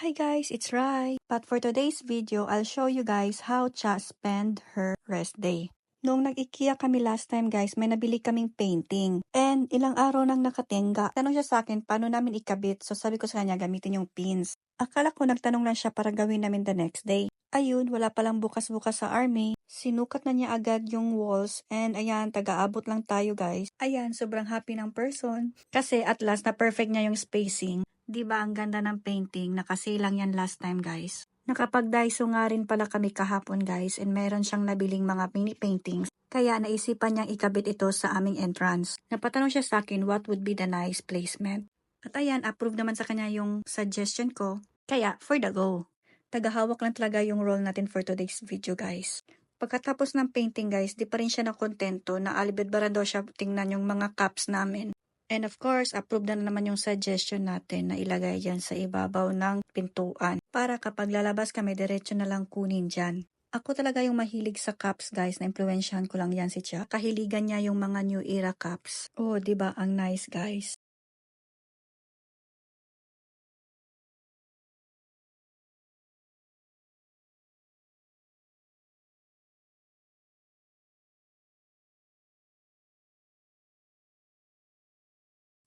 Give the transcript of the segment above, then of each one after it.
Hi guys, it's Rai. But for today's video, I'll show you guys how Cha spend her rest day. Nung nag-IKEA kami last time guys, may nabili kaming painting. And ilang araw nang nakatingga. Tanong siya sa akin, paano namin ikabit? So sabi ko sa kanya, gamitin yung pins. Akala ko nagtanong lang siya para gawin namin the next day. Ayun, wala palang bukas-bukas sa army. Sinukat na niya agad yung walls. And ayan, taga-abot lang tayo guys. Ayan, sobrang happy ng person. Kasi at last na perfect niya yung spacing. Diba ang ganda ng painting? Nakasilang yan last time guys. Nakapag-Daiso nga rin pala kami kahapon guys and meron siyang nabiling mga mini paintings. Kaya naisipan niyang ikabit ito sa aming entrance. Napatanong siya sa akin what would be the nice placement. At ayan, approve naman sa kanya yung suggestion ko. Kaya, for the go. Tagahawak lang talaga yung role natin for today's video guys. Pagkatapos ng painting guys, di pa rin siya nakontento na alibid-bara daw siya tingnan yung mga cups namin. And of course, approve na naman yung suggestion natin na ilagay dyan sa ibabaw ng pintuan para kapag lalabas kami, diretso na lang kunin dyan. Ako talaga yung mahilig sa cups guys, na-impluensyahan ko lang yan si Cha. Kahiligan niya yung mga new era cups. Oh, diba ang nice guys.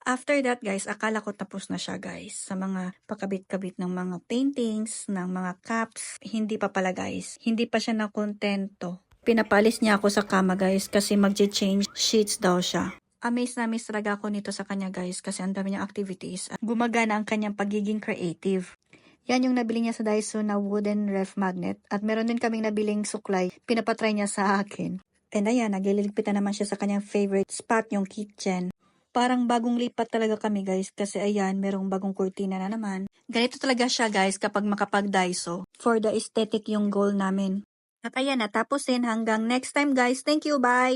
After that guys, akala ko tapos na siya guys sa mga pakabit-kabit ng mga paintings, ng mga cups. Hindi pa pala guys. Hindi pa siya nakontento. Pinapalis niya ako sa kama guys kasi magche-change sheets daw siya. Amaze na amaze talaga ako nito sa kanya guys kasi ang dami niyang activities at gumagana ang kanyang pagiging creative. Yan yung nabili niya sa Daiso na wooden ref magnet at meron din kaming nabiling suklay. Pinapatry niya sa akin. And ayan, nagliligpitan naman siya sa kanyang favorite spot, yung kitchen. Parang bagong lipat talaga kami guys kasi ayan, merong bagong kurtina na naman. Ganito talaga siya guys kapag makapag-Daiso. For the aesthetic yung goal namin. At ayan, natapos din. Hanggang next time guys. Thank you, bye!